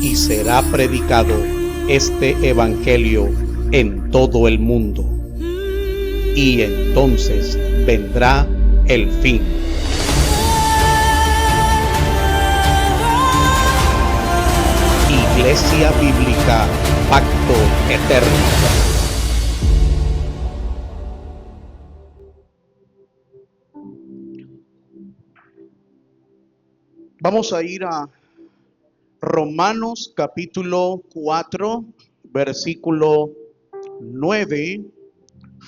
y será predicado este evangelio en todo el mundo. Y entonces vendrá el fin. Iglesia Bíblica Pacto Eterno. Vamos a ir a Romanos capítulo 4, versículo 9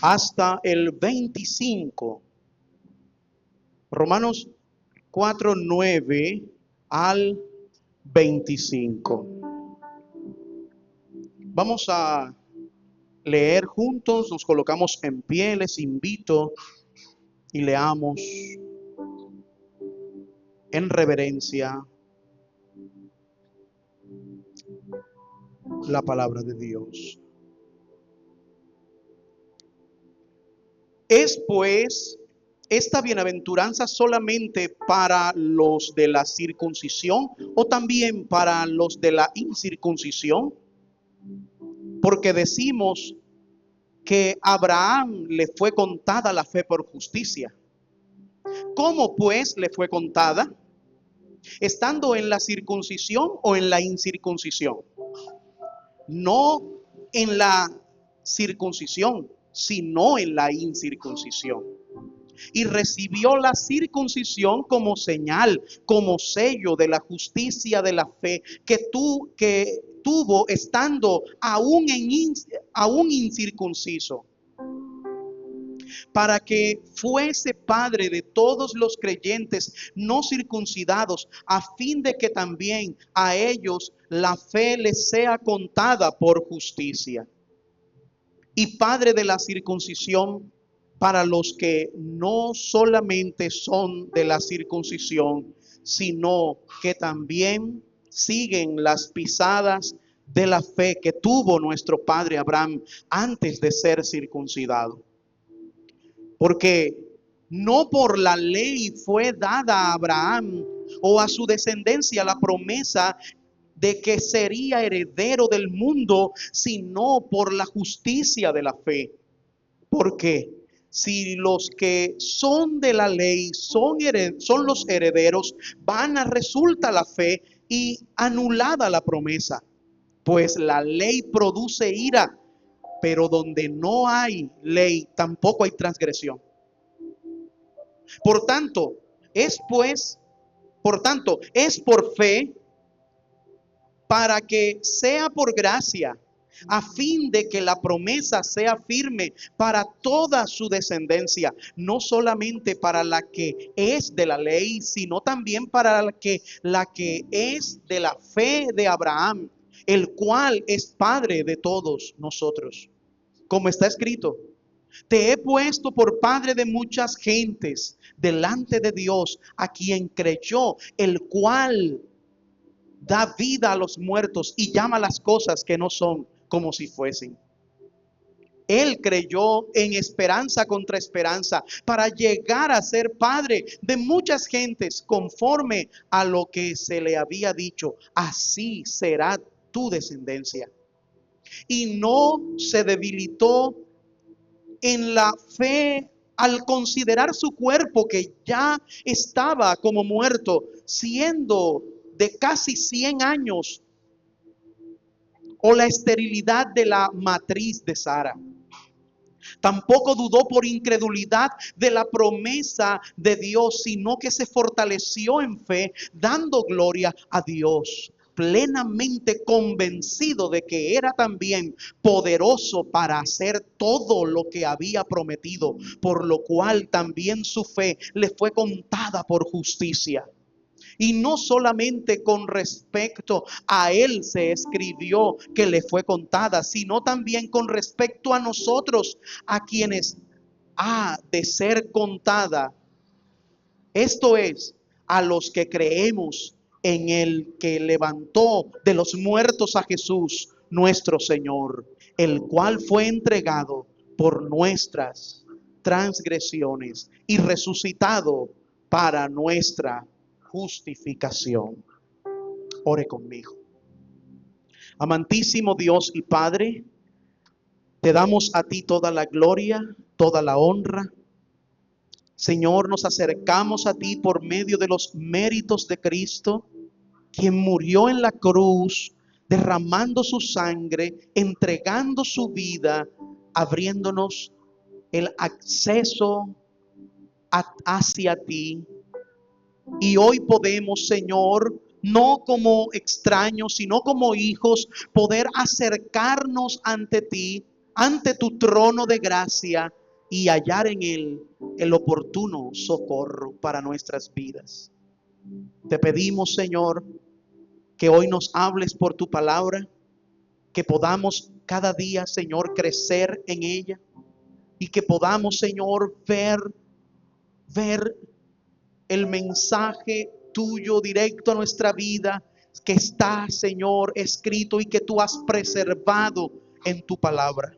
hasta el 25. Romanos 4, 9 al 25. Vamos a leer juntos, nos colocamos en pie, les invito y leamos en reverencia la palabra de Dios. Es pues esta bienaventuranza solamente para los de la circuncisión o también para los de la incircuncisión, porque decimos que a Abraham le fue contada la fe por justicia. ¿Cómo pues le fue contada? ¿Estando en la circuncisión o en la incircuncisión? No en la circuncisión, sino en la incircuncisión. Y recibió la circuncisión como señal, como sello de la justicia de la fe que tuvo estando aún incircunciso, para que fuese padre de todos los creyentes no circuncidados, a fin de que también a ellos la fe les sea contada por justicia. Y padre de la circuncisión para los que no solamente son de la circuncisión, sino que también siguen las pisadas de la fe que tuvo nuestro padre Abraham antes de ser circuncidado. Porque no por la ley fue dada a Abraham o a su descendencia la promesa de que sería heredero del mundo, sino por la justicia de la fe. Porque si los que son de la ley son los herederos, vana resulta la fe y anulada la promesa. Pues la ley produce ira, pero donde no hay ley, tampoco hay transgresión. Por tanto, es por fe, para que sea por gracia, a fin de que la promesa sea firme para toda su descendencia, no solamente para la que es de la ley, sino también para la que es de la fe de Abraham, el cual es padre de todos nosotros. Como está escrito: te he puesto por padre de muchas gentes delante de Dios, a quien creyó, el cual da vida a los muertos y llama las cosas que no son como si fuesen. Él creyó en esperanza contra esperanza, para llegar a ser padre de muchas gentes, conforme a lo que se le había dicho: así será tu descendencia. Y no se debilitó en la fe al considerar su cuerpo, que ya estaba como muerto, siendo de casi 100 años, o la esterilidad de la matriz de Sara. Tampoco dudó por incredulidad de la promesa de Dios, sino que se fortaleció en fe, dando gloria a Dios, plenamente convencido de que era también poderoso para hacer todo lo que había prometido, por lo cual también su fe le fue contada por justicia. Y no solamente con respecto a él se escribió que le fue contada, sino también con respecto a nosotros, a quienes ha de ser contada. Esto es, a los que creemos en el que levantó de los muertos a Jesús, nuestro Señor, el cual fue entregado por nuestras transgresiones y resucitado para nuestra justificación. Ore conmigo. Amantísimo Dios y Padre, te damos a ti toda la gloria, toda la honra. Señor, nos acercamos a ti por medio de los méritos de Cristo, quien murió en la cruz, derramando su sangre, entregando su vida, abriéndonos el acceso hacia ti. Y hoy podemos, Señor, no como extraños, sino como hijos, poder acercarnos ante ti, ante tu trono de gracia, y hallar en él el oportuno socorro para nuestras vidas. Te pedimos, Señor, que hoy nos hables por tu palabra, que podamos cada día, Señor, crecer en ella, y que podamos, Señor, ver el mensaje tuyo directo a nuestra vida, que está, Señor, escrito y que tú has preservado en tu palabra.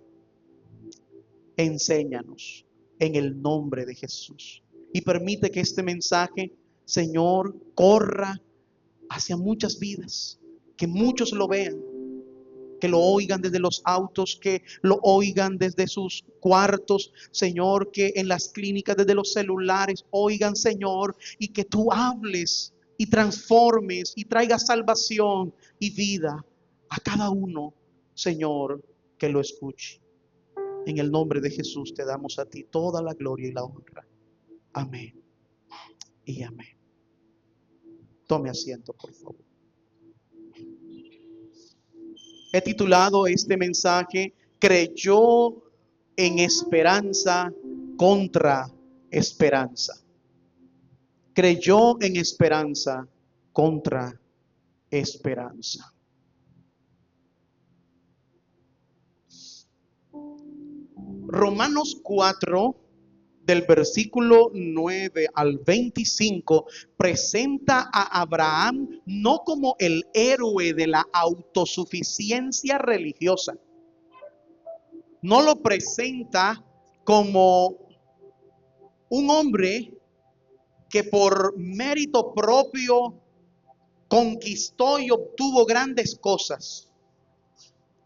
Enséñanos en el nombre de Jesús. Y permite que este mensaje, Señor, corra hacia muchas vidas, que muchos lo vean, que lo oigan desde los autos, que lo oigan desde sus cuartos, Señor, que en las clínicas, desde los celulares, oigan, Señor, y que tú hables y transformes y traigas salvación y vida a cada uno, Señor, que lo escuche. En el nombre de Jesús te damos a ti toda la gloria y la honra. Amén y amén. Tome asiento, por favor. He titulado este mensaje, creyó en esperanza contra esperanza. Creyó en esperanza contra esperanza. Romanos 4, del versículo 9 al 25, presenta a Abraham no como el héroe de la autosuficiencia religiosa. No lo presenta como un hombre que por mérito propio conquistó y obtuvo grandes cosas.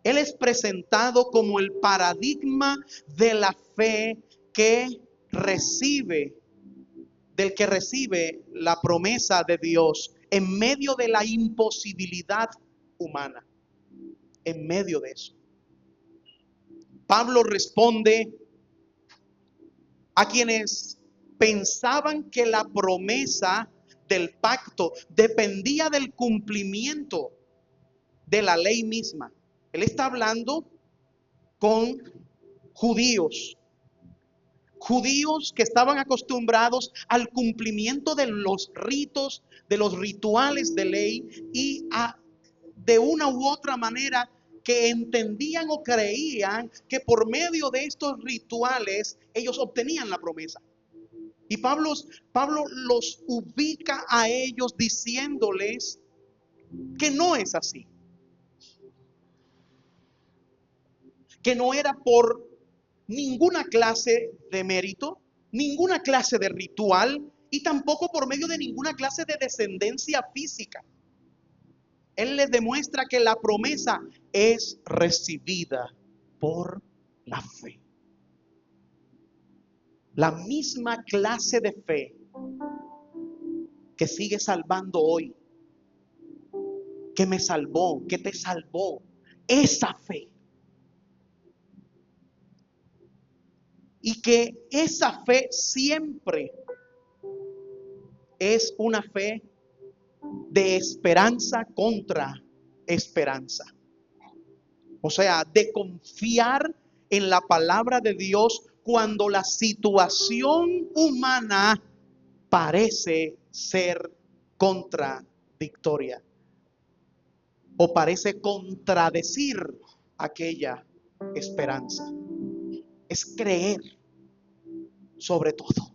Él es presentado como el paradigma de la fe del que recibe la promesa de Dios en medio de la imposibilidad humana. En medio de eso, Pablo responde a quienes pensaban que la promesa del pacto dependía del cumplimiento de la ley misma. Él está hablando con judíos que estaban acostumbrados al cumplimiento de los ritos, de los rituales de ley, y de una u otra manera que entendían o creían que por medio de estos rituales ellos obtenían la promesa. Y Pablo los ubica a ellos diciéndoles que no es así, que no era por ninguna clase de mérito, ninguna clase de ritual y tampoco por medio de ninguna clase de descendencia física. Él les demuestra que la promesa es recibida por la fe. La misma clase de fe que sigue salvando hoy, que me salvó, que te salvó, esa fe. Y que esa fe siempre es una fe de esperanza contra esperanza. O sea, de confiar en la palabra de Dios cuando la situación humana parece ser contradictoria o parece contradecir aquella esperanza. Es creer sobre todo.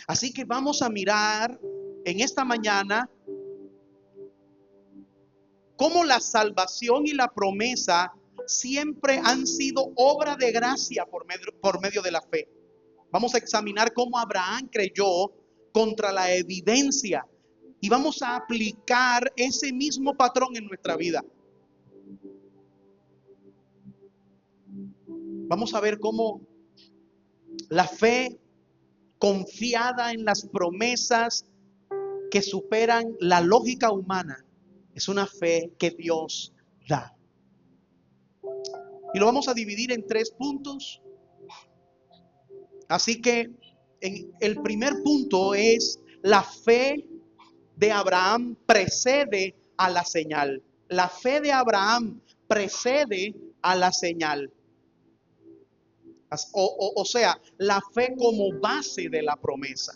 Así que vamos a mirar en esta mañana cómo la salvación y la promesa siempre han sido obra de gracia por medio de la fe. Vamos a examinar cómo Abraham creyó contra la evidencia y vamos a aplicar ese mismo patrón en nuestra vida. Vamos a ver cómo la fe confiada en las promesas que superan la lógica humana es una fe que Dios da. Y lo vamos a dividir en 3 puntos. Así que el primer punto es: la fe de Abraham precede a la señal. La fe de Abraham precede a la señal. O sea, la fe como base de la promesa.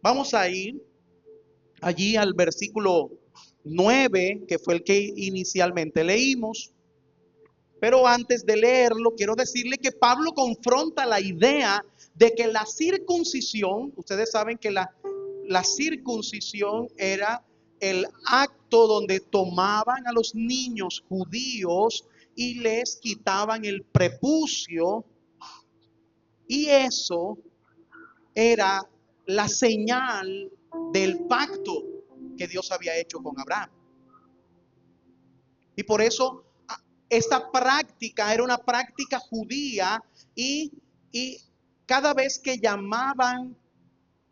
Vamos a ir allí al versículo 9, que fue el que inicialmente leímos. Pero antes de leerlo, quiero decirle que Pablo confronta la idea de que la circuncisión, ustedes saben que la circuncisión era el acto donde tomaban a los niños judíos y les quitaban el prepucio, y eso era la señal del pacto que Dios había hecho con Abraham. Y por eso esta práctica era una práctica judía, y cada vez que llamaban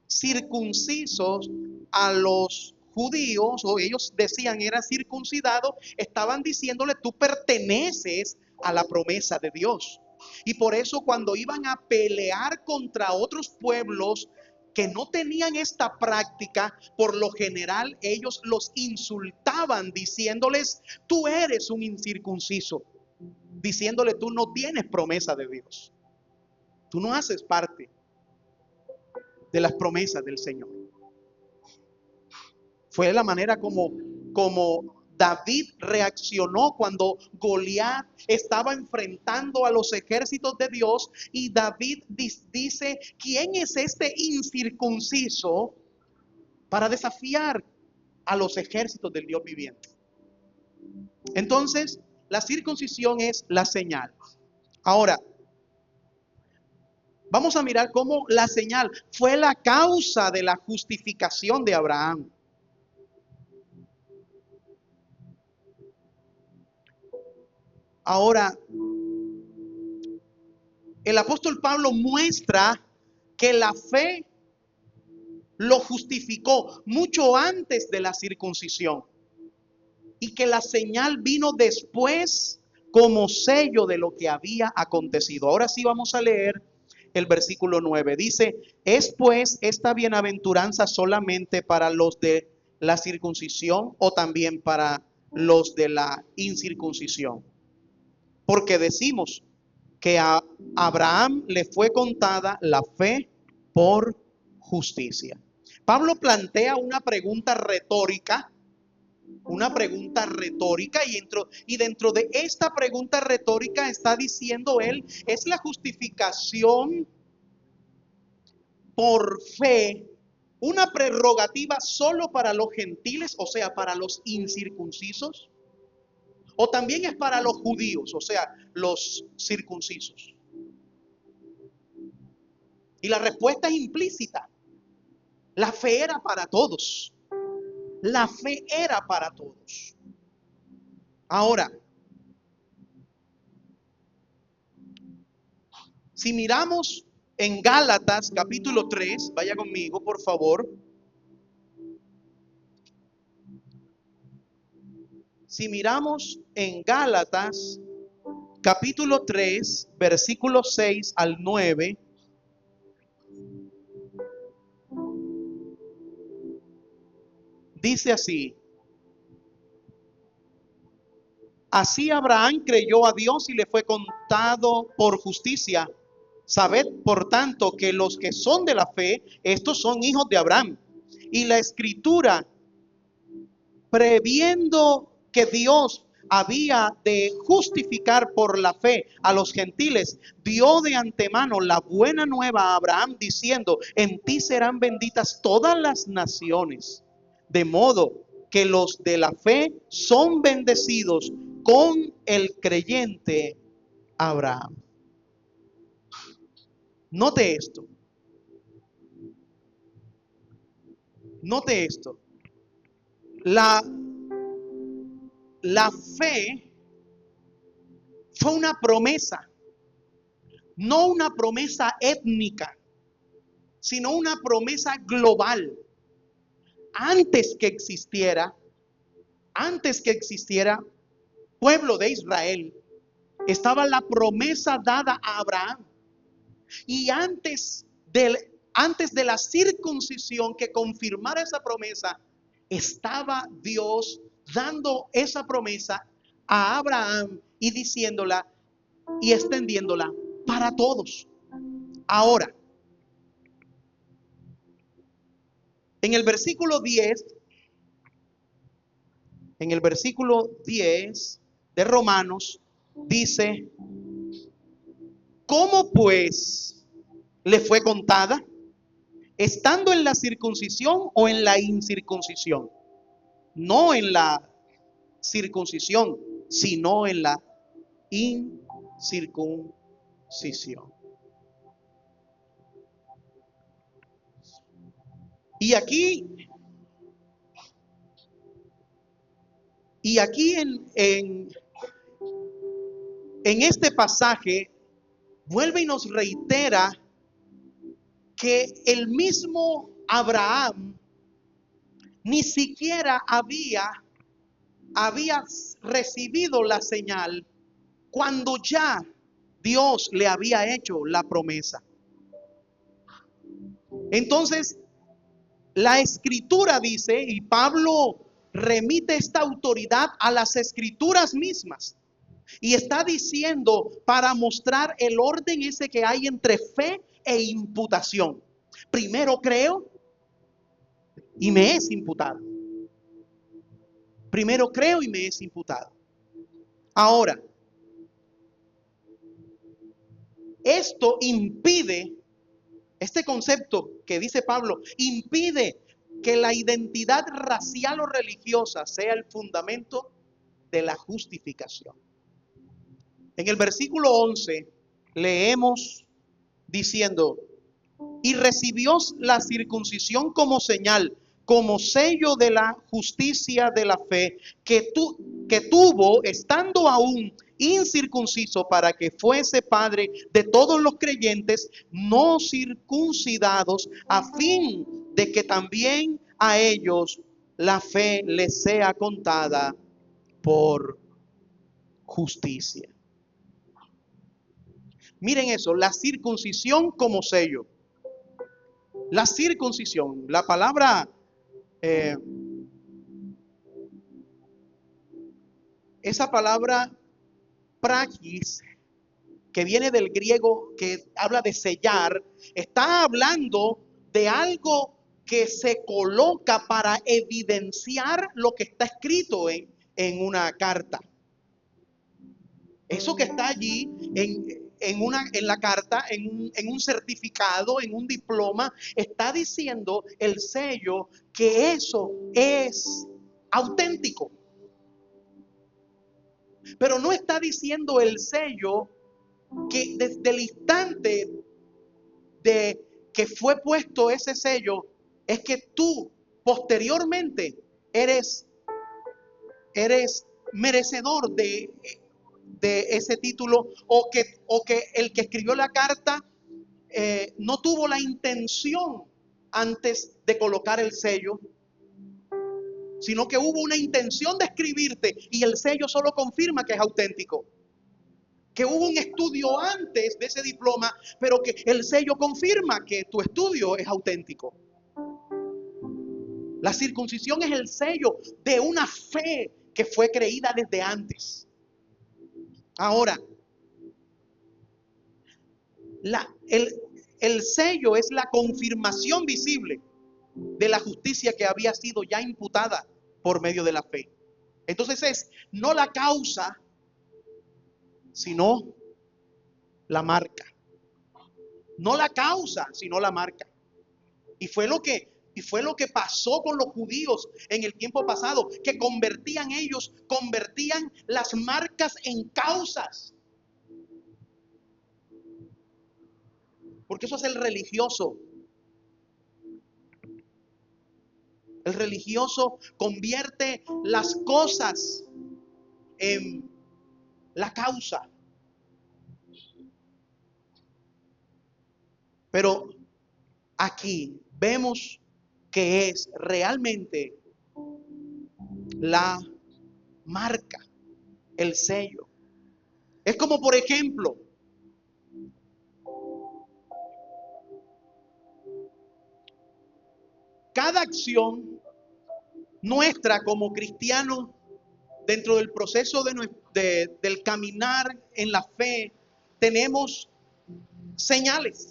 circuncisos a los judíos, o ellos decían era circuncidado, estaban diciéndole: tú perteneces a la promesa de Dios. Y por eso cuando iban a pelear contra otros pueblos que no tenían esta práctica, por lo general ellos los insultaban diciéndoles: tú eres un incircunciso, diciéndole: tú no tienes promesa de Dios, tú no haces parte de las promesas del Señor. Fue la manera como David reaccionó cuando Goliat estaba enfrentando a los ejércitos de Dios, y David dice: ¿quién es este incircunciso para desafiar a los ejércitos del Dios viviente? Entonces, la circuncisión es la señal. Ahora, vamos a mirar cómo la señal fue la causa de la justificación de Abraham. Ahora, el apóstol Pablo muestra que la fe lo justificó mucho antes de la circuncisión, y que la señal vino después como sello de lo que había acontecido. Ahora sí vamos a leer el versículo 9. Dice: ¿es pues esta bienaventuranza solamente para los de la circuncisión, o también para los de la incircuncisión? Porque decimos que a Abraham le fue contada la fe por justicia. Pablo plantea una pregunta retórica, y dentro de esta pregunta retórica está diciendo él: ¿es la justificación por fe una prerrogativa solo para los gentiles, o sea, para los incircuncisos? ¿O también es para los judíos, o sea, los circuncisos? Y la respuesta es implícita. La fe era para todos. La fe era para todos. Ahora, si miramos en Gálatas capítulo 3, vaya conmigo por favor. Si miramos en Gálatas capítulo 3, versículos 6 al 9, dice así: así Abraham creyó a Dios y le fue contado por justicia. Sabed, por tanto, que los que son de la fe, estos son hijos de Abraham. Y la Escritura, previendo que Dios había de justificar por la fe a los gentiles, dio de antemano la buena nueva a Abraham, diciendo: en ti serán benditas todas las naciones. De modo que los de la fe son bendecidos con el creyente Abraham. Note esto: Note esto. La, la fe fue una promesa, no una promesa étnica, sino una promesa global. Antes que existiera, antes que existiera pueblo de Israel, estaba la promesa dada a Abraham. Y antes de la circuncisión que confirmara esa promesa, estaba Dios dando esa promesa a Abraham y diciéndola y extendiéndola para todos. Ahora, en el versículo 10, en el versículo 10 de Romanos, dice: ¿cómo pues le fue contada? ¿Estando en la circuncisión o en la incircuncisión? No en la circuncisión, sino en la incircuncisión. Y aquí, en este pasaje, vuelve y nos reitera que el mismo Abraham ni siquiera había recibido la señal cuando ya Dios le había hecho la promesa. Entonces, la escritura dice, y Pablo remite esta autoridad a las escrituras mismas, y está diciendo para mostrar el orden ese que hay entre fe e imputación. Primero creo y me es imputado. Primero creo y me es imputado. Ahora, esto impide, este concepto que dice Pablo, impide que la identidad racial o religiosa sea el fundamento de la justificación. En el versículo 11 leemos diciendo: y recibió la circuncisión como señal, como sello de la justicia de la fe que tuvo estando aún incircunciso, para que fuese padre de todos los creyentes no circuncidados, a fin de que también a ellos la fe les sea contada por justicia. Miren eso, la circuncisión como sello. La circuncisión, la palabra, esa palabra praxis, que viene del griego, que habla de sellar, está hablando de algo que se coloca para evidenciar lo que está escrito en una carta. Eso que está allí en la carta, en un certificado, en un diploma, está diciendo el sello que eso es auténtico. Pero no está diciendo el sello que desde el instante de que fue puesto ese sello, es que tú posteriormente eres merecedor de ese título, o que el que escribió la carta no tuvo la intención antes de colocar el sello, sino que hubo una intención de escribirte y el sello solo confirma que es auténtico. Que hubo un estudio antes de ese diploma, pero que el sello confirma que tu estudio es auténtico. La circuncisión es el sello de una fe que fue creída desde antes. Ahora, el sello es la confirmación visible de la justicia que había sido ya imputada por medio de la fe. Entonces es no la causa, sino la marca. No la causa, sino la marca. Y fue lo que pasó con los judíos en el tiempo pasado, que convertían las marcas en causas. Porque eso es el religioso. El religioso convierte las cosas en la causa. Pero aquí vemos que es realmente la marca, el sello. Es como, por ejemplo, cada acción nuestra como cristianos dentro del proceso del caminar en la fe, tenemos señales.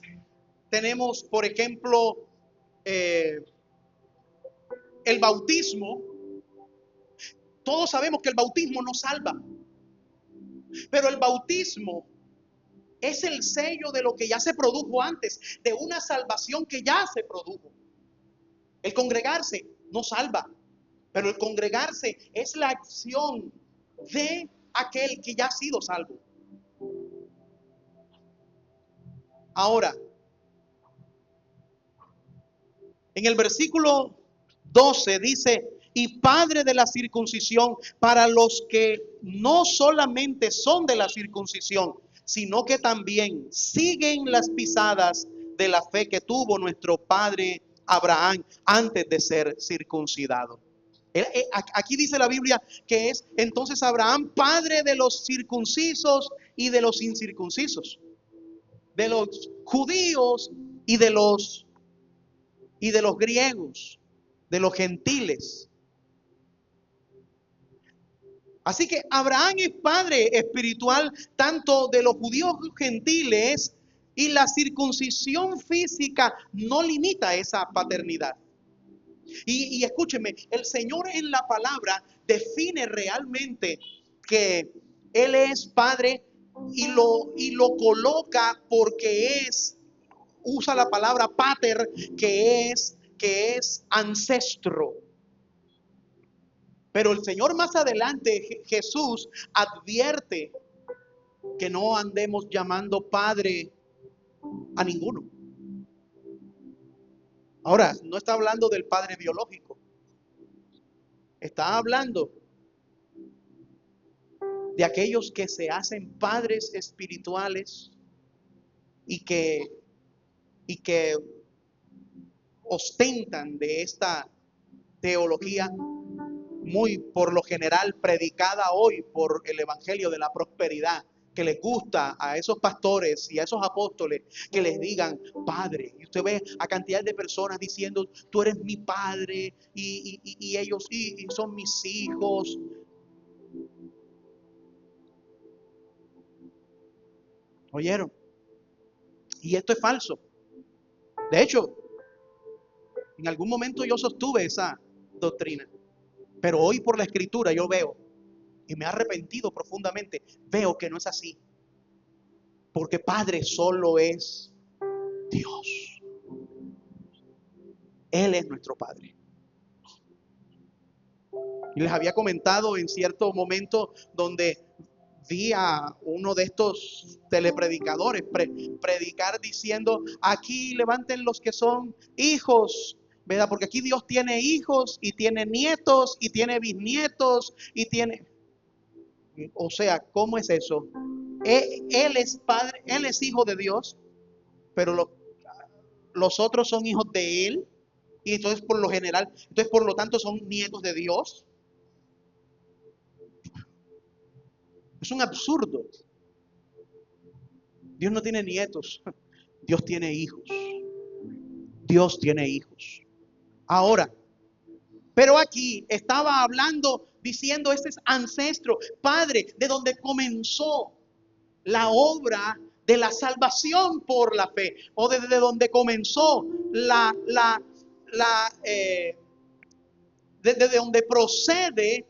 Tenemos, por ejemplo, eh, el bautismo. Todos sabemos que el bautismo no salva, pero el bautismo es el sello de lo que ya se produjo antes, de una salvación que ya se produjo. El congregarse no salva, pero el congregarse es la acción de aquel que ya ha sido salvo. Ahora, en el versículo 12 dice, y padre de la circuncisión para los que no solamente son de la circuncisión, sino que también siguen las pisadas de la fe que tuvo nuestro padre Abraham antes de ser circuncidado. Aquí dice la Biblia que es entonces Abraham padre de los circuncisos y de los incircuncisos, de los judíos y de los griegos, de los gentiles. Así que Abraham es padre espiritual tanto de los judíos gentiles, y la circuncisión física no limita esa paternidad. Y escúcheme, el Señor en la palabra define realmente que Él es padre y lo coloca porque usa la palabra pater, que es ancestro. Pero el Señor más adelante, Jesús, advierte que no andemos llamando padre a ninguno. Ahora, no está hablando del padre biológico. Está hablando de aquellos que se hacen padres espirituales y que ostentan de esta teología muy por lo general predicada hoy por el evangelio de la prosperidad, que les gusta a esos pastores y a esos apóstoles que les digan padre. Y usted ve a cantidad de personas diciendo, tú eres mi padre y ellos y son mis hijos. ¿Oyeron? Y esto es falso. De hecho, en algún momento yo sostuve esa doctrina, pero hoy por la escritura yo veo, y me he arrepentido profundamente, veo que no es así. Porque Padre solo es Dios. Él es nuestro Padre. Y les había comentado en cierto momento donde vi a uno de estos telepredicadores predicar diciendo, aquí levanten los que son hijos, ¿verdad? Porque aquí Dios tiene hijos y tiene nietos y tiene bisnietos y tiene... O sea, ¿cómo es eso? Él es padre, él es hijo de Dios, pero los otros son hijos de él, y entonces por lo general, entonces por lo tanto son nietos de Dios. Es un absurdo. Dios no tiene nietos, Dios tiene hijos. Dios tiene hijos. Ahora, pero aquí estaba hablando, diciendo, este es ancestro, padre, de donde comenzó la obra de la salvación por la fe, o desde donde comenzó desde donde procede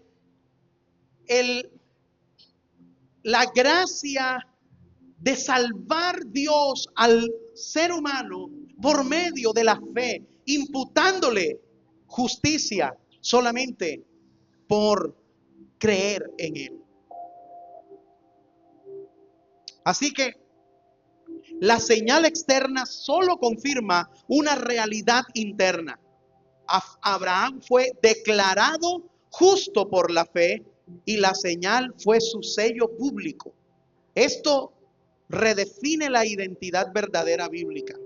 la gracia de salvar Dios al ser humano por medio de la fe, imputándole justicia solamente por creer en Él. Así que la señal externa solo confirma una realidad interna. Abraham fue declarado justo por la fe y la señal fue su sello público. Esto redefine la identidad verdadera bíblica,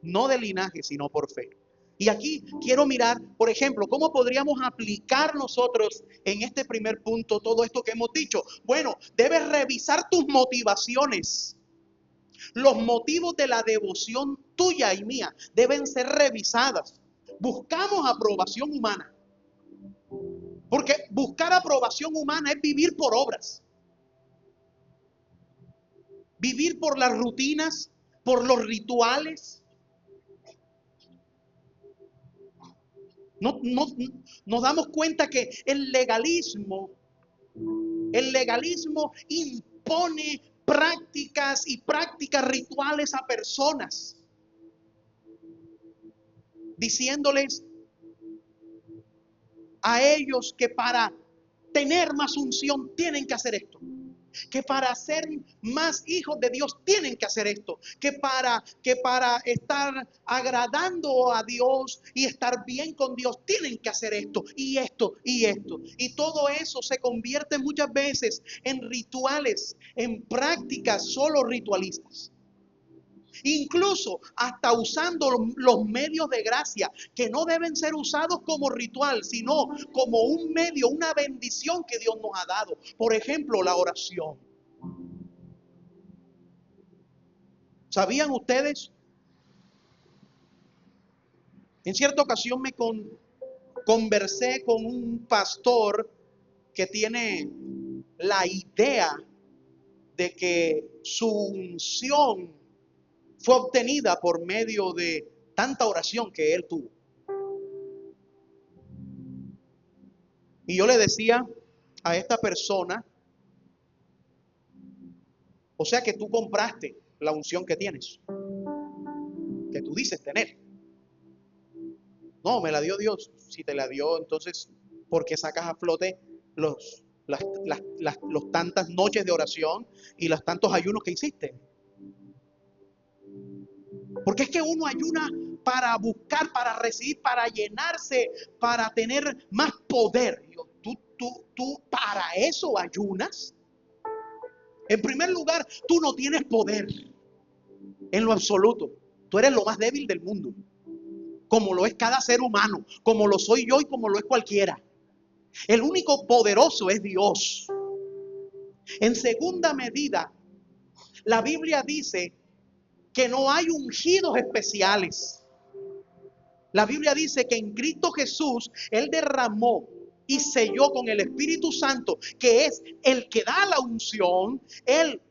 no de linaje, sino por fe. Y aquí quiero mirar, por ejemplo, cómo podríamos aplicar nosotros en este primer punto todo esto que hemos dicho. Bueno, debes revisar tus motivaciones. Los motivos de la devoción tuya y mía deben ser revisadas. Buscamos aprobación humana, porque buscar aprobación humana es vivir por obras, vivir por las rutinas, por los rituales. Nos damos cuenta que el legalismo impone prácticas rituales a personas, diciéndoles a ellos que para tener más unción tienen que hacer esto, que para ser más hijos de Dios tienen que hacer esto, que para estar agradando a Dios y estar bien con Dios tienen que hacer esto y esto y esto. Y todo eso se convierte muchas veces en rituales, en prácticas solo ritualistas. Incluso hasta usando los medios de gracia, que no deben ser usados como ritual, sino como un medio, una bendición que Dios nos ha dado. Por ejemplo, la oración. ¿Sabían ustedes? En cierta ocasión conversé con un pastor que tiene la idea de que su unción fue obtenida por medio de tanta oración que él tuvo. Y yo le decía a esta persona, o sea que tú compraste la unción que tienes, que tú dices tener. No, me la dio Dios. Si te la dio, entonces, ¿por qué sacas a flote los tantas noches de oración y los tantos ayunos que hiciste? Porque es que uno ayuna para buscar, para recibir, para llenarse, para tener más poder. ¿Tú para eso ayunas? En primer lugar, tú no tienes poder en lo absoluto. Tú eres lo más débil del mundo, como lo es cada ser humano, como lo soy yo y como lo es cualquiera. El único poderoso es Dios. En segunda medida, la Biblia dice que no hay ungidos especiales. La Biblia dice que en Cristo Jesús Él derramó y selló con el Espíritu Santo, que es el que da la unción. Él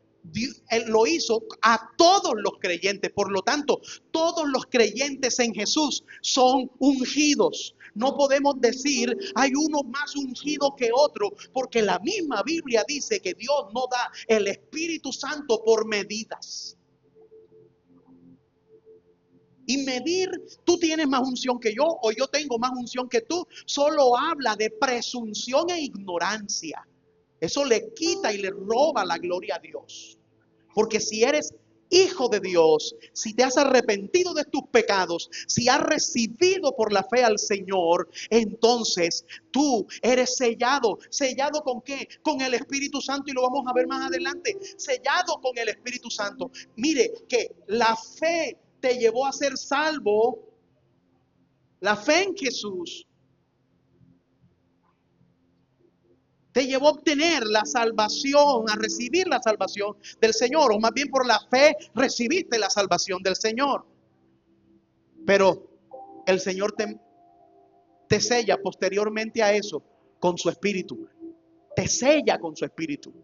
lo hizo a todos los creyentes. Por lo tanto, todos los creyentes en Jesús son ungidos. No podemos decir hay uno más ungido que otro, porque la misma Biblia dice que Dios no da el Espíritu Santo por medidas. Y medir, tú tienes más unción que yo o yo tengo más unción que tú, solo habla de presunción e ignorancia. Eso le quita y le roba la gloria a Dios. Porque si eres hijo de Dios, si te has arrepentido de tus pecados, si has recibido por la fe al Señor, entonces tú eres sellado. ¿Sellado con qué? Con el Espíritu Santo, y lo vamos a ver más adelante. Sellado con el Espíritu Santo. Mire que la fe te llevó a ser salvo. La fe en Jesús te llevó a obtener la salvación, a recibir la salvación del Señor, o más bien por la fe recibiste la salvación del Señor. Pero el Señor te sella posteriormente a eso con su Espíritu. Te sella con su Espíritu.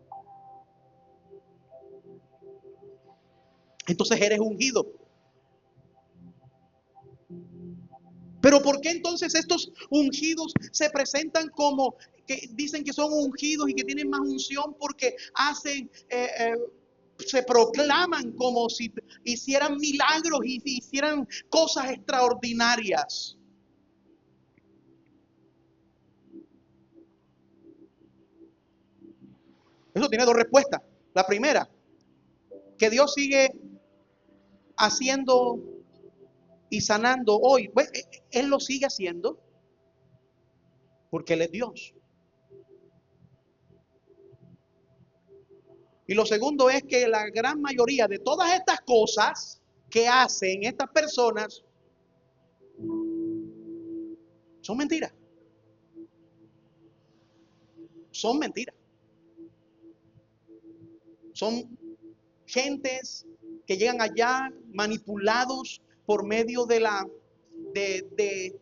Entonces eres ungido. Pero ¿por qué entonces estos ungidos se presentan como que dicen que son ungidos y que tienen más unción? Porque se proclaman como si hicieran milagros y hicieran cosas extraordinarias. Eso tiene dos respuestas. La primera, que Dios sigue haciendo y sanando hoy. Él lo sigue haciendo porque Él es Dios. Y lo segundo es que la gran mayoría de todas estas cosas que hacen estas personas son mentiras. Son mentiras. Son gentes que llegan allá manipulados por medio de la de,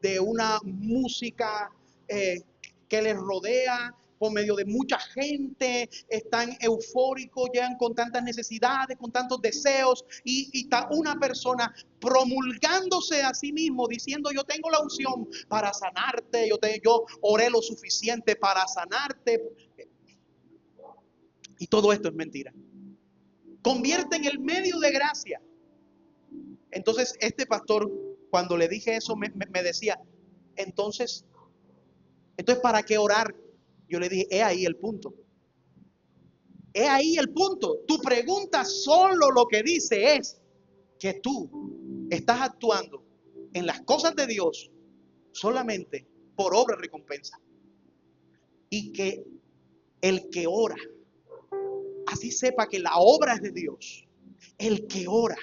de una música que les rodea, por medio de mucha gente, están eufóricos, llegan con tantas necesidades, con tantos deseos, y está una persona promulgándose a sí mismo, diciendo: yo tengo la unción para sanarte, yo oré lo suficiente para sanarte. Y todo esto es mentira. Convierten el medio de gracia. Entonces este pastor, cuando le dije eso, me decía: entonces ¿para qué orar? Yo le dije: he ahí el punto. He ahí el punto. Tu pregunta solo lo que dice es que tú estás actuando en las cosas de Dios solamente por obra y recompensa. Y que el que ora, así sepa que la obra es de Dios. El que ora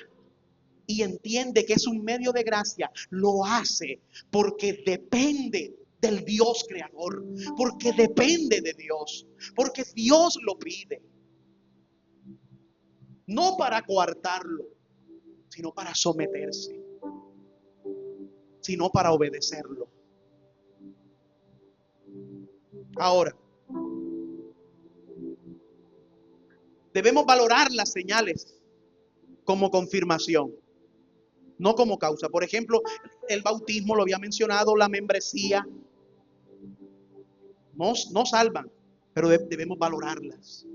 y entiende que es un medio de gracia, lo hace porque depende del Dios creador, porque depende de Dios, porque Dios lo pide. No para coartarlo, sino para someterse, sino para obedecerlo. Ahora, debemos valorar las señales como confirmación, no como causa. Por ejemplo, el bautismo lo había mencionado, la membresía, no salvan, pero debemos valorarlas.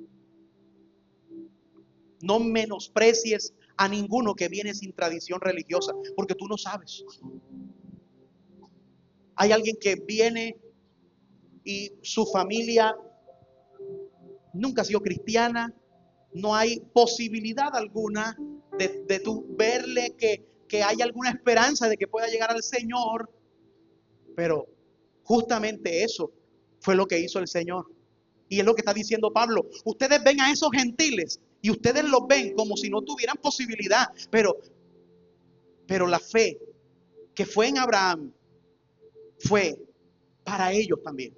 No menosprecies a ninguno que viene sin tradición religiosa, porque tú no sabes. Hay alguien que viene y su familia nunca ha sido cristiana, no hay posibilidad alguna de tú verle que hay alguna esperanza de que pueda llegar al Señor, pero justamente eso fue lo que hizo el Señor. Y es lo que está diciendo Pablo: ustedes ven a esos gentiles y ustedes los ven como si no tuvieran posibilidad, pero la fe que fue en Abraham fue para ellos también.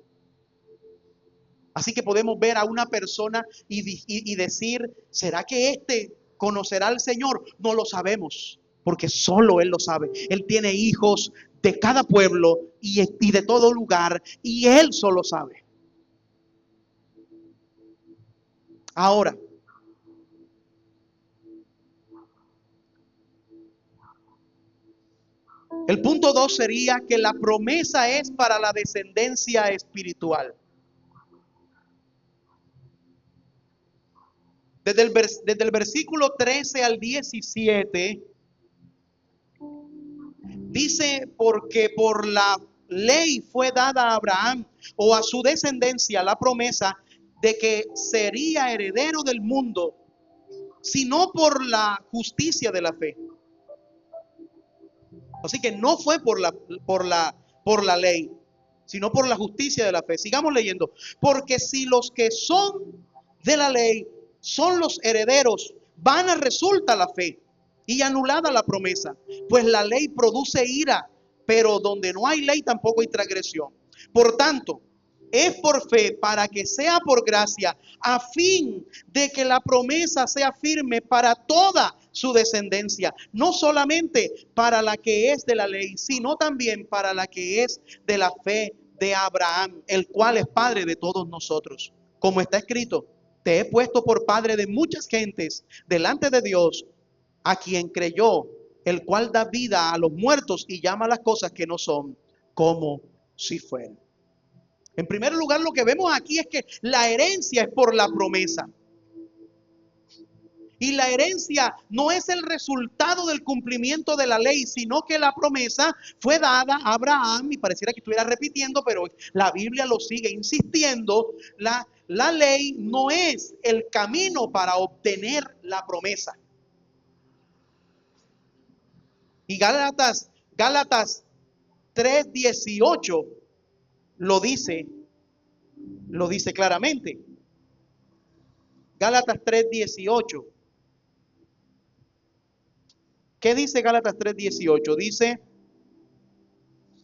Así que podemos ver a una persona y decir: ¿será que este conocerá al Señor? No lo sabemos, porque solo Él lo sabe. Él tiene hijos de cada pueblo y de todo lugar, y Él solo sabe. Ahora, el punto 2 sería que la promesa es para la descendencia espiritual. Desde el versículo 13 al 17, dice: porque por la ley fue dada a Abraham o a su descendencia la promesa de que sería heredero del mundo, sino por la justicia de la fe. Así que no fue por la ley, sino por la justicia de la fe. Sigamos leyendo. Porque si los que son de la ley son los herederos, vana resulta la fe y anulada la promesa, pues la ley produce ira, pero donde no hay ley tampoco hay transgresión. Por tanto, es por fe para que sea por gracia, a fin de que la promesa sea firme para toda su descendencia, no solamente para la que es de la ley, sino también para la que es de la fe de Abraham, el cual es padre de todos nosotros. Como está escrito: te he puesto por padre de muchas gentes delante de Dios, a quien creyó, el cual da vida a los muertos y llama a las cosas que no son como si fueran. En primer lugar, lo que vemos aquí es que la herencia es por la promesa. Y la herencia no es el resultado del cumplimiento de la ley, sino que la promesa fue dada a Abraham, y pareciera que estuviera repitiendo, pero la Biblia lo sigue insistiendo. La ley no es el camino para obtener la promesa. Y Gálatas Gálatas 3:18 lo dice claramente. Gálatas 3:18. ¿Qué dice Gálatas 3:18? Dice,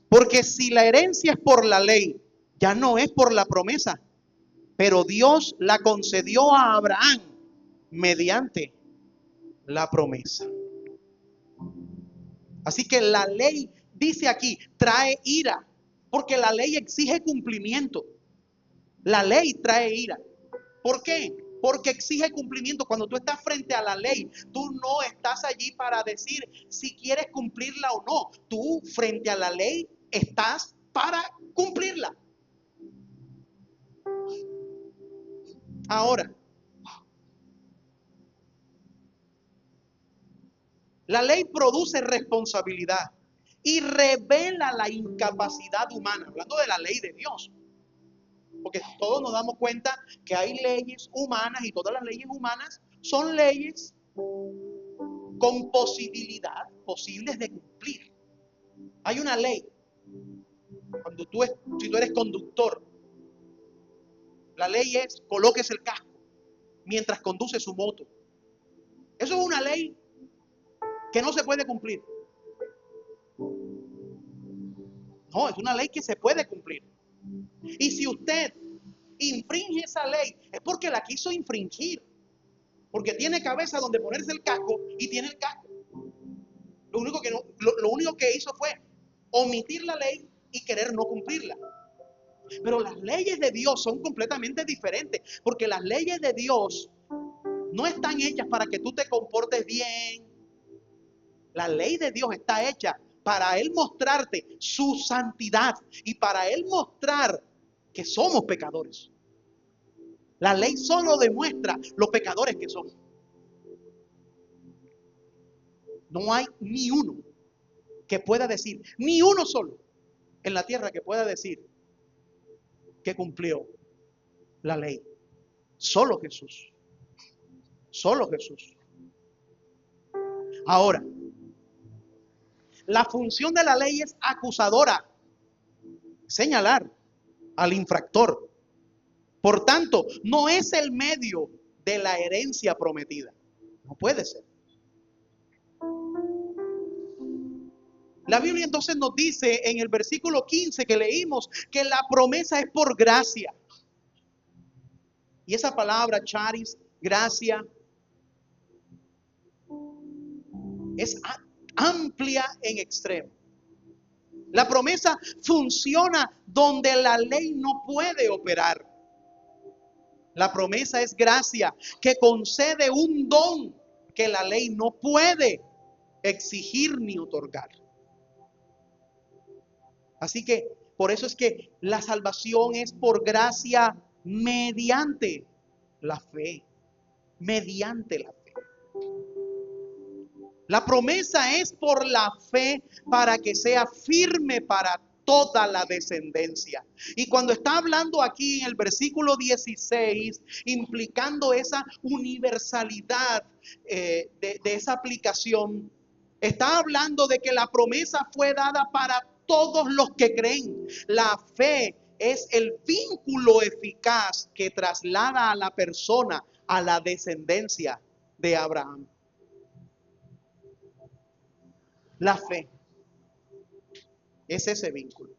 porque si la herencia es por la ley, ya no es por la promesa, pero Dios la concedió a Abraham mediante la promesa. Así que la ley, dice aquí, trae ira, porque la ley exige cumplimiento. La ley trae ira. ¿Por qué? Porque exige cumplimiento. Cuando tú estás frente a la ley, tú no estás allí para decir si quieres cumplirla o no. Tú frente a la ley estás para cumplirla. Ahora, la ley produce responsabilidad y revela la incapacidad humana, hablando de la ley de Dios. Porque todos nos damos cuenta que hay leyes humanas y todas las leyes humanas son leyes con posibles de cumplir. Hay una ley. Si tú eres conductor, la ley es coloques el casco mientras conduce su moto. Eso es una ley que no se puede cumplir. No, es una ley que se puede cumplir. Y si usted infringe esa ley, es porque la quiso infringir. Porque tiene cabeza donde ponerse el casco y tiene el casco. Lo único que hizo fue omitir la ley y querer no cumplirla. Pero las leyes de Dios son completamente diferentes, porque las leyes de Dios no están hechas para que tú te comportes bien. La ley de Dios está hecha para Él mostrarte su santidad y para Él mostrar que somos pecadores. La ley solo demuestra los pecadores que somos. No hay ni uno que pueda decir, ni uno solo en la tierra que pueda decir que cumplió la ley. Solo Jesús. Solo Jesús. Ahora, la función de la ley es acusadora, señalar al infractor. Por tanto, no es el medio de la herencia prometida. No puede ser. La Biblia entonces nos dice en el versículo 15 que leímos que la promesa es por gracia. Y esa palabra, charis, gracia, es amplia en extremo. La promesa funciona donde la ley no puede operar. La promesa es gracia que concede un don que la ley no puede exigir ni otorgar. Así que por eso es que la salvación es por gracia mediante la fe. Mediante la fe. La promesa es por la fe para que sea firme para toda la descendencia. Y cuando está hablando aquí en el versículo 16, implicando esa universalidad de esa aplicación, está hablando de que la promesa fue dada para todos los que creen. La fe es el vínculo eficaz que traslada a la persona a la descendencia de Abraham. La fe es ese vínculo.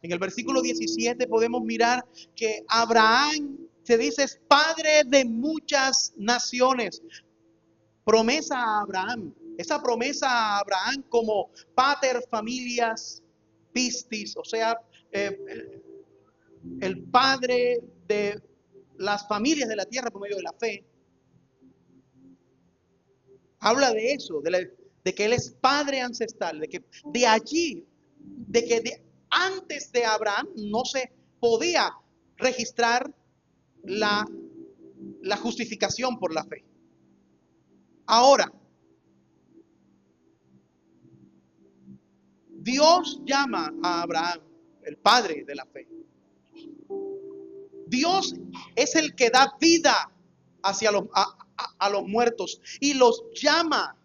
En el versículo 17 podemos mirar que Abraham, se dice, es padre de muchas naciones. Promesa a Abraham. Esa promesa a Abraham como pater familias pistis, o sea, el padre de las familias de la tierra por medio de la fe. Habla de eso, de que él es padre ancestral, de que de allí, antes de Abraham no se podía registrar la justificación por la fe. Ahora, Dios llama a Abraham el padre de la fe. Dios es el que da vida hacia a los muertos y los llama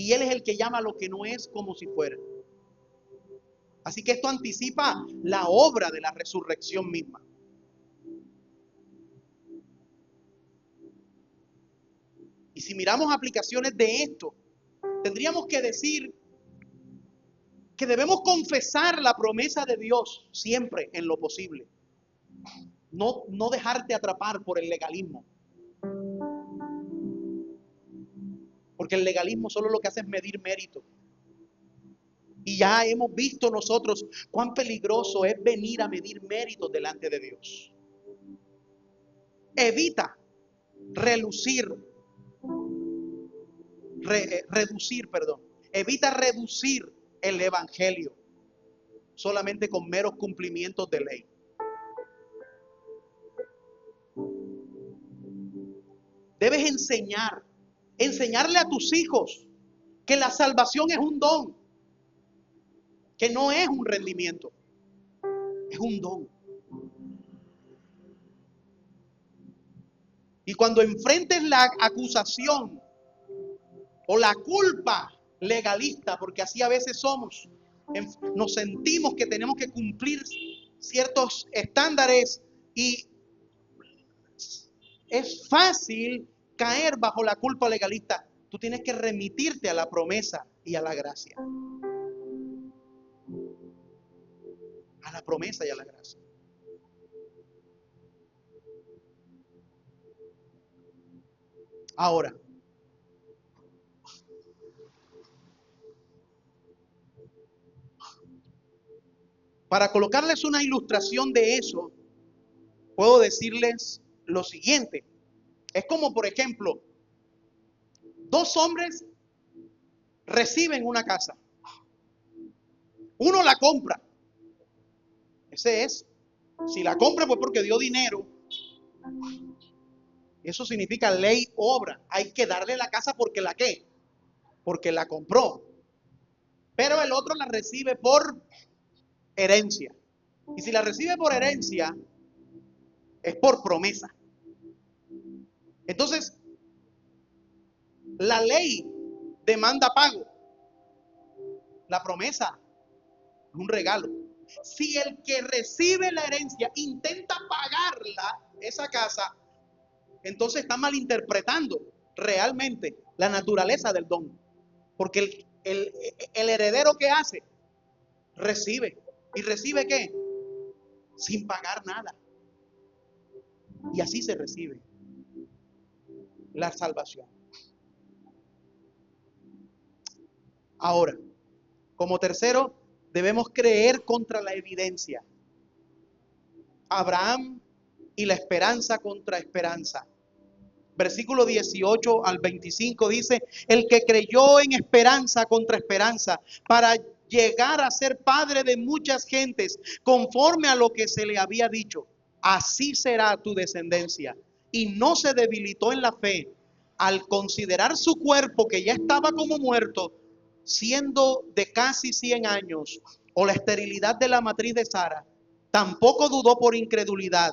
Y Él es el que llama lo que no es como si fuera. Así que esto anticipa la obra de la resurrección misma. Y si miramos aplicaciones de esto, tendríamos que decir que debemos confesar la promesa de Dios siempre en lo posible. No dejarte atrapar por el legalismo. Porque el legalismo solo lo que hace es medir mérito. Y ya hemos visto nosotros cuán peligroso es venir a medir méritos delante de Dios. Evita evita reducir el evangelio solamente con meros cumplimientos de ley. Debes enseñarle a tus hijos que la salvación es un don, que no es un rendimiento, es un don. Y cuando enfrentes la acusación o la culpa legalista, porque así a veces somos, nos sentimos que tenemos que cumplir ciertos estándares y es fácil caer bajo la culpa legalista. Tú tienes que remitirte a la promesa y a la gracia. A la promesa y a la gracia. Ahora, para colocarles una ilustración de eso, puedo decirles lo siguiente. Es como, por ejemplo, dos hombres reciben una casa. Uno la compra. Ese es. Si la compra fue porque dio dinero. Eso significa ley, obra. Hay que darle la casa porque la ¿qué? Porque la compró. Pero el otro la recibe por herencia. Y si la recibe por herencia, es por promesa. Entonces, la ley demanda pago. La promesa es un regalo. Si el que recibe la herencia intenta pagarla, esa casa, entonces está malinterpretando realmente la naturaleza del don. Porque el heredero, ¿qué hace? Recibe. ¿Y recibe qué? Sin pagar nada. Y así se recibe la salvación. Ahora, como tercero, debemos creer contra la evidencia. Abraham y la esperanza contra esperanza. Versículo 18 al 25 dice, el que creyó en esperanza contra esperanza para llegar a ser padre de muchas gentes, conforme a lo que se le había dicho, así será tu descendencia. Y no se debilitó en la fe al considerar su cuerpo que ya estaba como muerto, siendo de casi 100 años, o la esterilidad de la matriz de Sara, tampoco dudó por incredulidad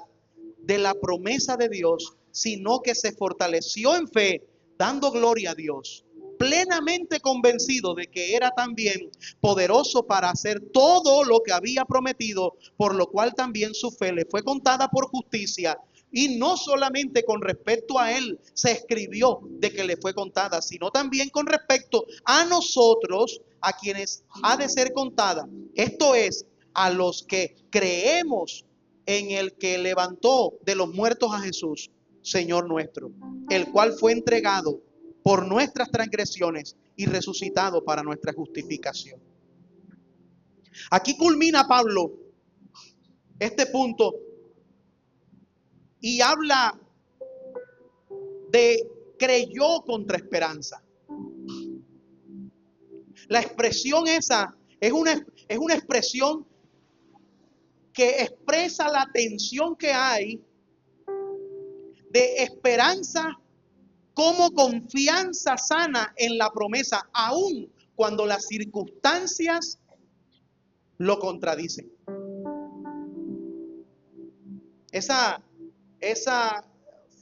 de la promesa de Dios, sino que se fortaleció en fe, dando gloria a Dios, plenamente convencido de que era también poderoso para hacer todo lo que había prometido, por lo cual también su fe le fue contada por justicia. Y no solamente con respecto a él se escribió de que le fue contada, sino también con respecto a nosotros, a quienes ha de ser contada. Esto es, a los que creemos en el que levantó de los muertos a Jesús, Señor nuestro, el cual fue entregado por nuestras transgresiones y resucitado para nuestra justificación. Aquí culmina Pablo este punto y habla de creyó contra esperanza. La expresión esa es una expresión que expresa la tensión que hay de esperanza como confianza sana en la promesa, aun cuando las circunstancias lo contradicen. Esa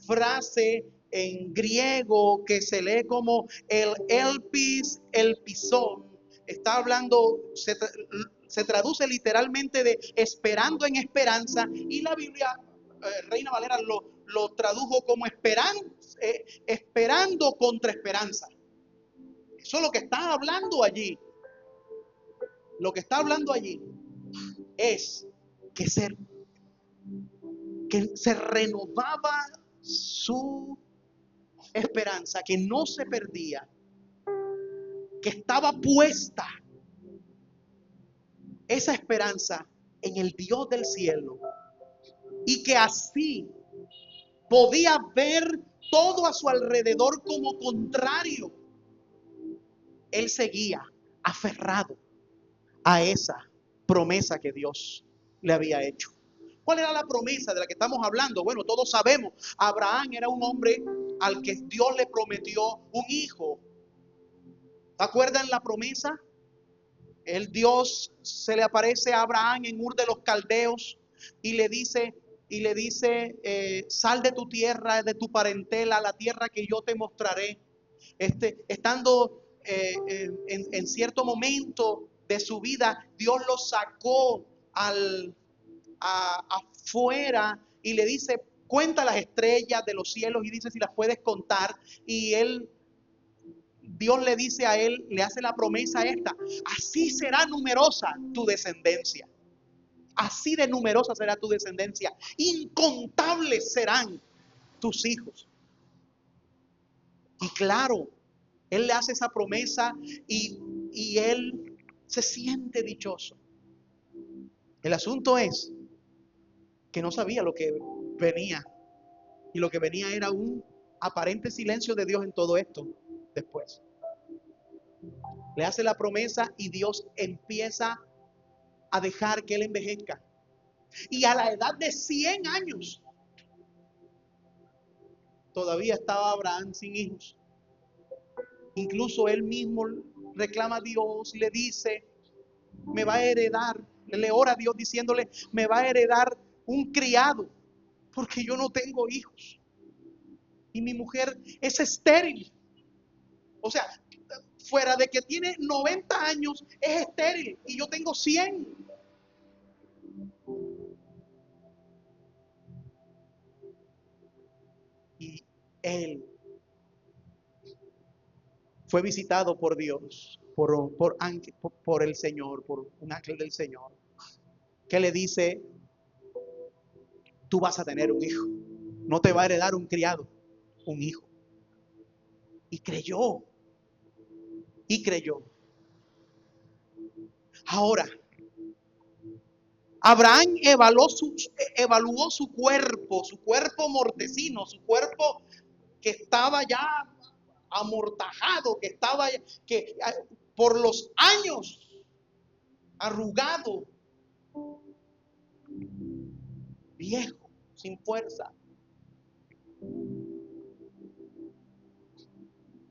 frase en griego, que se lee como el elpis, el pisón, está hablando, se traduce literalmente de esperando en esperanza, y la Biblia, Reina Valera, lo tradujo como esperando contra esperanza. Eso es lo que está hablando allí. Lo que está hablando allí es que se renovaba su esperanza, que no se perdía, que estaba puesta esa esperanza en el Dios del cielo, y que así podía ver todo a su alrededor como contrario. Él seguía aferrado a esa promesa que Dios le había hecho. ¿Cuál era la promesa de la que estamos hablando? Bueno, todos sabemos, Abraham era un hombre al que Dios le prometió un hijo. ¿Se acuerdan la promesa? El Dios se le aparece a Abraham en Ur de los Caldeos y le dice, sal de tu tierra, de tu parentela, a la tierra que yo te mostraré. Estando en cierto momento de su vida, Dios lo sacó afuera y le dice, cuenta las estrellas de los cielos, y dice si las puedes contar. Y Dios le dice a él, le hace la promesa esta: así será numerosa tu descendencia. Así de numerosa será tu descendencia. Incontables serán tus hijos. Y claro, él le hace esa promesa y él se siente dichoso. El asunto es que no sabía lo que venía. Y lo que venía era un aparente silencio de Dios en todo esto después. Le hace la promesa y Dios empieza a dejar que él envejezca. Y a la edad de 100 años, todavía estaba Abraham sin hijos. Incluso él mismo reclama a Dios y le dice, me va a heredar, le ora a Dios diciéndole, me va a heredar un criado, porque yo no tengo hijos. Y mi mujer es estéril. O sea, fuera de que tiene 90 años, es estéril y yo tengo 100. Y él fue visitado por Dios, por el Señor, por un ángel del Señor, que le dice, tú vas a tener un hijo, no te va a heredar un criado, un hijo. Y creyó, y creyó. Ahora, Abraham evaluó su cuerpo mortecino, su cuerpo que estaba ya amortajado, que estaba por los años arrugado, viejo, sin fuerza.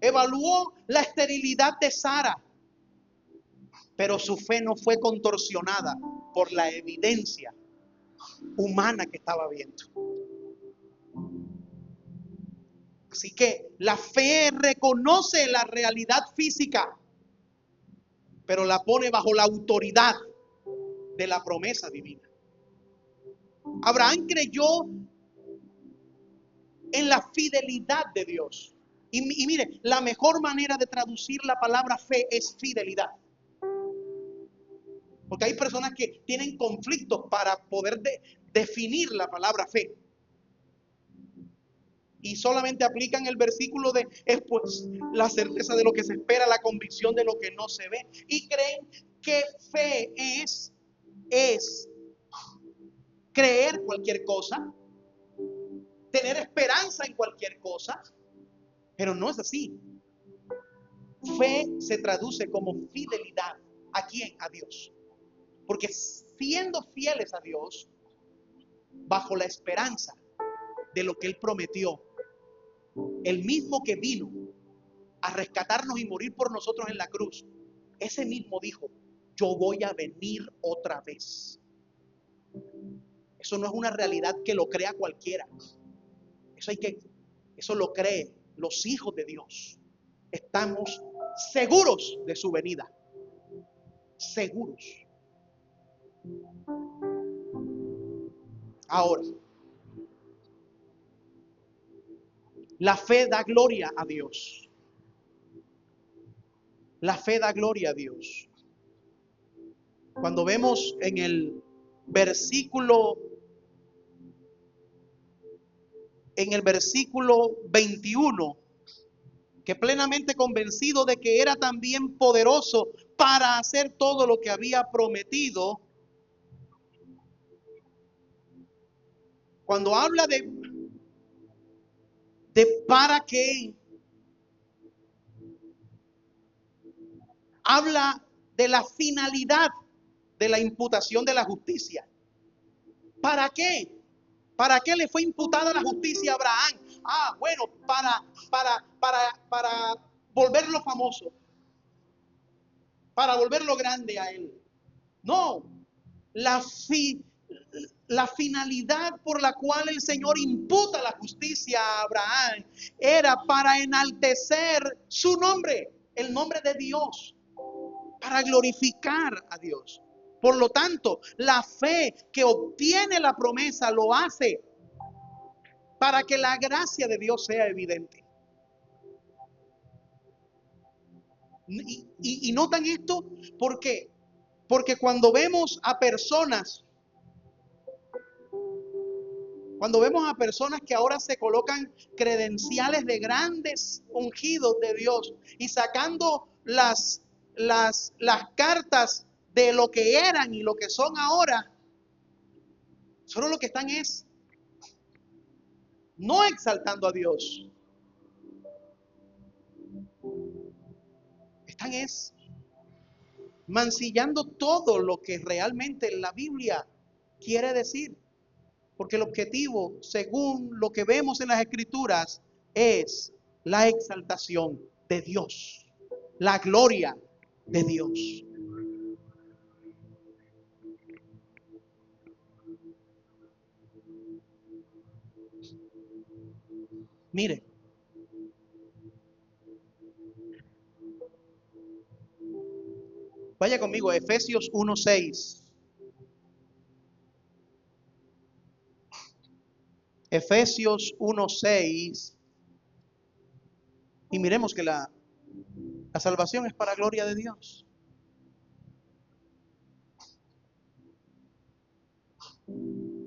Evaluó la esterilidad de Sara, pero su fe no fue contorsionada por la evidencia humana que estaba viendo. Así que la fe reconoce la realidad física, pero la pone bajo la autoridad de la promesa divina. Abraham creyó en la fidelidad de Dios. Y mire, la mejor manera de traducir la palabra fe es fidelidad. Porque hay personas que tienen conflictos para poder definir la palabra fe. Y solamente aplican el versículo es pues la certeza de lo que se espera, la convicción de lo que no se ve. Y creen que fe es creer cualquier cosa, tener esperanza en cualquier cosa, pero no es así. Fe se traduce como fidelidad. ¿A quién? A Dios. Porque siendo fieles a Dios, bajo la esperanza de lo que Él prometió, el mismo que vino a rescatarnos y morir por nosotros en la cruz, ese mismo dijo, yo voy a venir otra vez. Eso no es una realidad que lo crea cualquiera. Eso hay que Eso lo cree los hijos de Dios. Estamos seguros de su venida. Seguros. Ahora, la fe da gloria a Dios. La fe da gloria a Dios. Cuando vemos en el versículo 21, que plenamente convencido de que era también poderoso para hacer todo lo que había prometido, cuando habla de para qué, habla de la finalidad de la imputación de la justicia. ¿Para qué? ¿Para qué le fue imputada la justicia a Abraham? Bueno, para volverlo famoso, para volverlo grande a él. No, la finalidad por la cual el Señor imputa la justicia a Abraham era para enaltecer su nombre, el nombre de Dios, para glorificar a Dios. Por lo tanto, la fe que obtiene la promesa lo hace para que la gracia de Dios sea evidente. Y notan esto, ¿por qué? Porque cuando vemos a personas que ahora se colocan credenciales de grandes ungidos de Dios y sacando las cartas de lo que eran y lo que son ahora, solo lo que están es no exaltando a Dios, están es mancillando todo lo que realmente la Biblia quiere decir. Porque el objetivo, según lo que vemos en las Escrituras, es la exaltación de Dios, la gloria de Dios. Mire, vaya conmigo a Efesios 1:6. Efesios 1:6. Y miremos que la salvación es para gloria de Dios.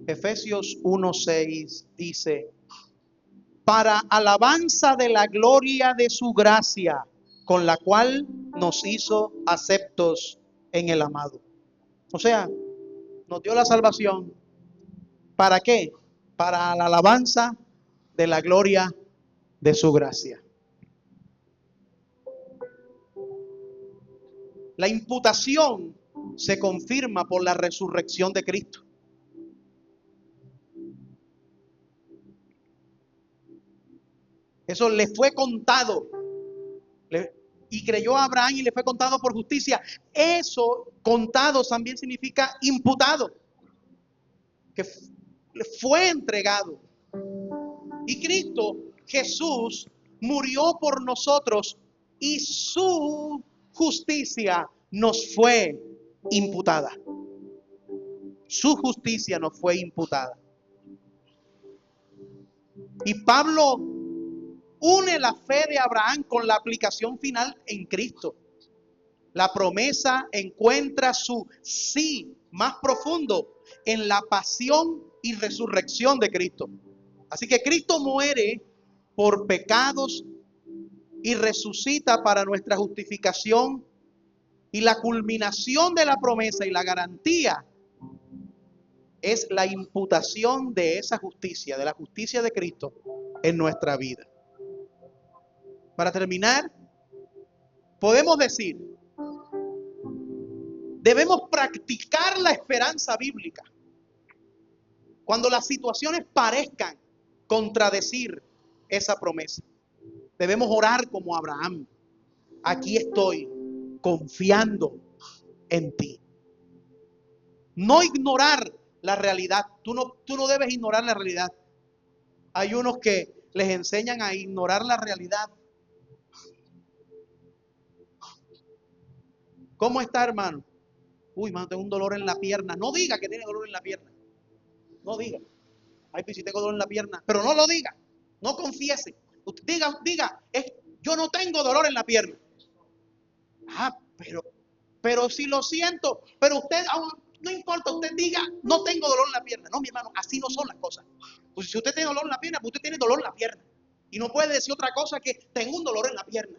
Efesios 1:6 dice: para alabanza de la gloria de su gracia, con la cual nos hizo aceptos en el amado. O sea, nos dio la salvación. ¿Para qué? Para la alabanza de la gloria de su gracia. La imputación se confirma por la resurrección de Cristo. Eso le fue contado. Y creyó a Abraham y le fue contado por justicia. Eso, contado, también significa imputado, que le fue entregado. Y Cristo, Jesús, murió por nosotros y su justicia nos fue imputada. Su justicia nos fue imputada. Y Pablo une la fe de Abraham con la aplicación final en Cristo. La promesa encuentra su sí más profundo en la pasión y resurrección de Cristo. Así que Cristo muere por pecados y resucita para nuestra justificación, y la culminación de la promesa y la garantía es la imputación de esa justicia, de la justicia de Cristo en nuestra vida. Para terminar, podemos decir, debemos practicar la esperanza bíblica cuando las situaciones parezcan contradecir esa promesa. Debemos orar como Abraham: aquí estoy confiando en ti. No ignorar la realidad. Tú no debes ignorar la realidad. Hay unos que les enseñan a ignorar la realidad. ¿Cómo está, hermano? Uy, hermano, tengo un dolor en la pierna. No diga que tiene dolor en la pierna. No diga. Ay, pues si tengo dolor en la pierna. Pero no lo diga. No confiese. Usted diga, yo no tengo dolor en la pierna. Ah, pero si lo siento. Pero usted, no importa, usted diga, no tengo dolor en la pierna. No, mi hermano, así no son las cosas. Pues si usted tiene dolor en la pierna, pues usted tiene dolor en la pierna. Y no puede decir otra cosa que tengo un dolor en la pierna.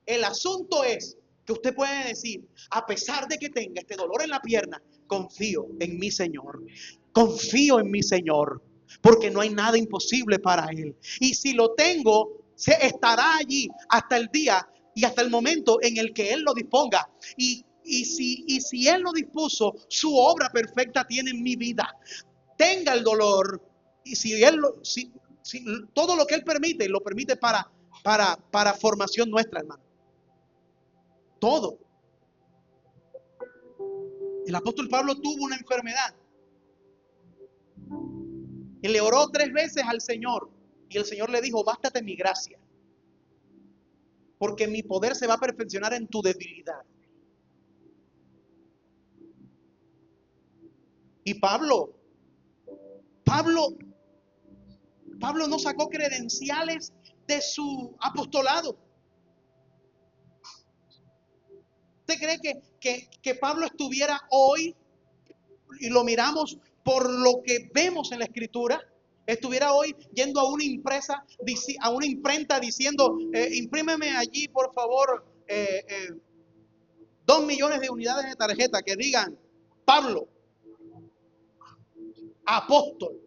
El asunto es que usted puede decir, a pesar de que tenga este dolor en la pierna, confío en mi Señor. Confío en mi Señor, porque no hay nada imposible para Él. Y si lo tengo, se estará allí hasta el día y hasta el momento en el que Él lo disponga. Y si Él lo dispuso, su obra perfecta tiene en mi vida. Tenga el dolor, y si todo lo que Él permite, lo permite para formación nuestra, hermano. Todo. El apóstol Pablo tuvo una enfermedad. Y le oró 3 veces al Señor. Y el Señor le dijo, bástate mi gracia. Porque mi poder se va a perfeccionar en tu debilidad. Y Pablo no sacó credenciales de su apostolado. ¿Usted cree que Pablo estuviera hoy, y lo miramos por lo que vemos en la Escritura, estuviera hoy yendo a una imprenta diciendo, imprímeme allí por favor 2 millones de unidades de tarjeta que digan Pablo, apóstol,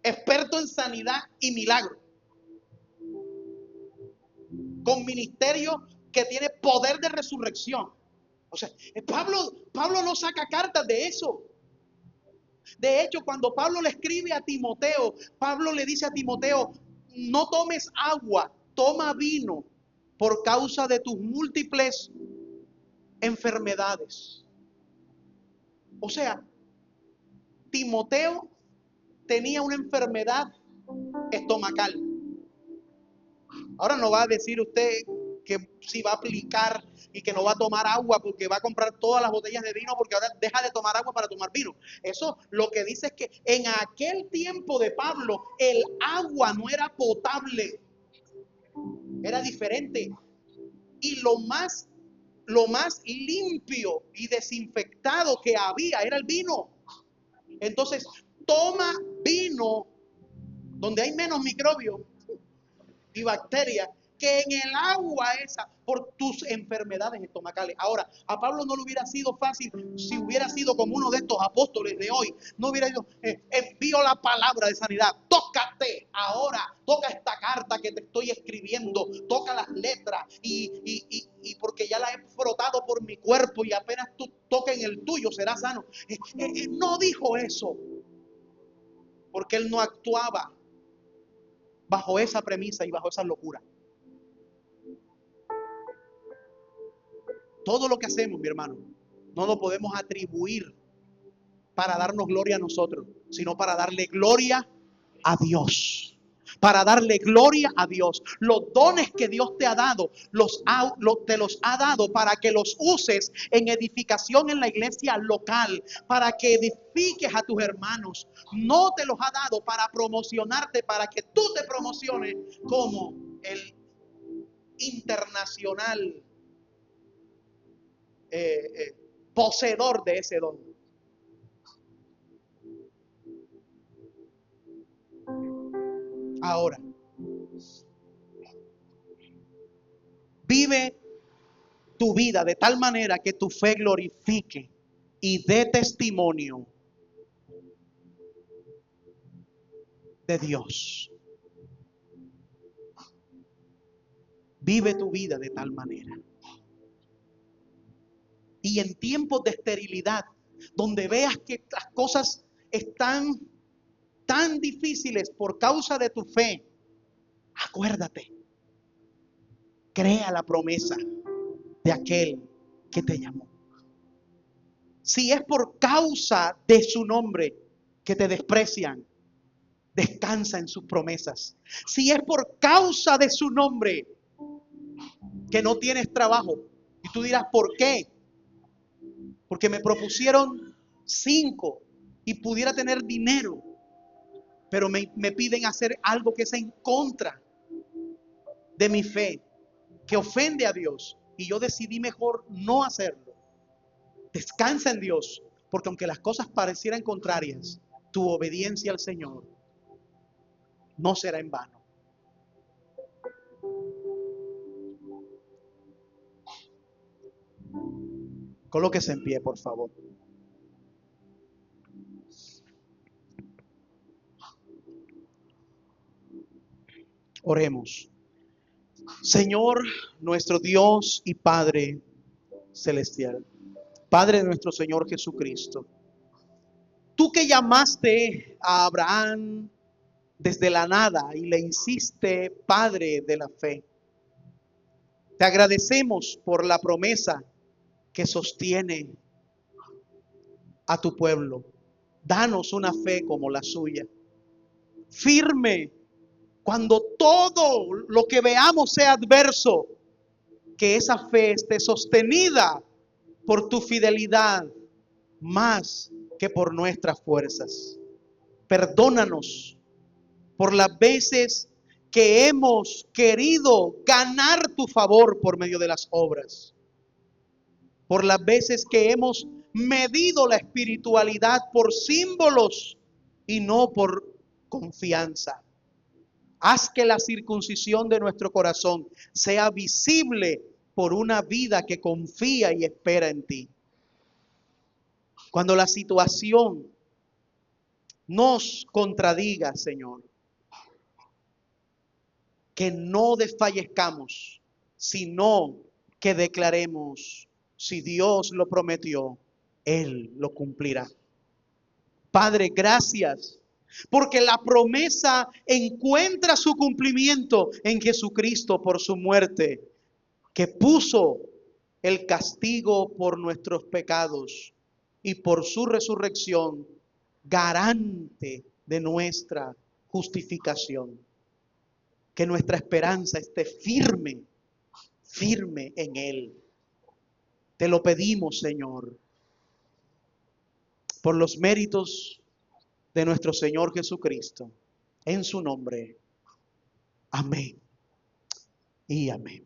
experto en sanidad y milagro, con ministerio que tiene poder de resurrección? O sea, Pablo no saca cartas de eso. De hecho, cuando Pablo le escribe a Timoteo, Pablo le dice a Timoteo, no tomes agua, toma vino por causa de tus múltiples enfermedades. O sea, Timoteo tenía una enfermedad estomacal. Ahora no va a decir usted que si va a aplicar y que no va a tomar agua porque va a comprar todas las botellas de vino porque ahora deja de tomar agua para tomar vino. Eso lo que dice es que en aquel tiempo de Pablo el agua no era potable, era diferente. Y lo más limpio y desinfectado que había era el vino. Entonces, toma vino donde hay menos microbios y bacterias que en el agua esa por tus enfermedades estomacales. Ahora, a Pablo no le hubiera sido fácil si hubiera sido como uno de estos apóstoles de hoy. No hubiera ido, envío la palabra de sanidad, tócate ahora, toca esta carta que te estoy escribiendo, toca las letras y porque ya la he frotado por mi cuerpo y apenas tú toques en el tuyo serás sano. No dijo eso, porque él no actuaba bajo esa premisa y bajo esa locura. Todo lo que hacemos, mi hermano, no lo podemos atribuir para darnos gloria a nosotros, sino para darle gloria a Dios. Para darle gloria a Dios. Los dones que Dios te ha dado, te los ha dado para que los uses en edificación en la iglesia local, para que edifiques a tus hermanos. No te los ha dado para promocionarte, para que tú te promociones como el internacional poseedor de ese don. Ahora, vive tu vida de tal manera que tu fe glorifique y dé testimonio de Dios. Vive tu vida de tal manera. Y en tiempos de esterilidad, donde veas que las cosas están tan difíciles por causa de tu fe, acuérdate, crea la promesa de aquel que te llamó. Si es por causa de su nombre que te desprecian, Descansa en sus promesas. Si es por causa de su nombre que no tienes trabajo, y tú dirás, ¿por qué? Porque me propusieron 5 y pudiera tener dinero, pero me piden hacer algo que es en contra de mi fe, que ofende a Dios, y yo decidí mejor no hacerlo. Descansa en Dios, porque aunque las cosas parecieran contrarias, tu obediencia al Señor no será en vano. Colóquese en pie, por favor. Oremos. Señor, nuestro Dios y Padre celestial, Padre de nuestro Señor Jesucristo, tú que llamaste a Abraham desde la nada y le hiciste Padre de la fe, te agradecemos por la promesa que sostiene a tu pueblo. Danos una fe como la suya, firme cuando todo lo que veamos sea adverso, que esa fe esté sostenida por tu fidelidad más que por nuestras fuerzas. Perdónanos por las veces que hemos querido ganar tu favor por medio de las obras, por las veces que hemos medido la espiritualidad por símbolos y no por confianza. Haz que la circuncisión de nuestro corazón sea visible por una vida que confía y espera en ti. Cuando la situación nos contradiga, Señor, que no desfallezcamos, sino que declaremos, si Dios lo prometió, Él lo cumplirá. Padre, gracias, porque la promesa encuentra su cumplimiento en Jesucristo por su muerte, que puso el castigo por nuestros pecados y por su resurrección, garante de nuestra justificación. Que nuestra esperanza esté firme, firme en Él. Te lo pedimos, Señor, por los méritos de nuestro Señor Jesucristo. En su nombre. Amén y amén.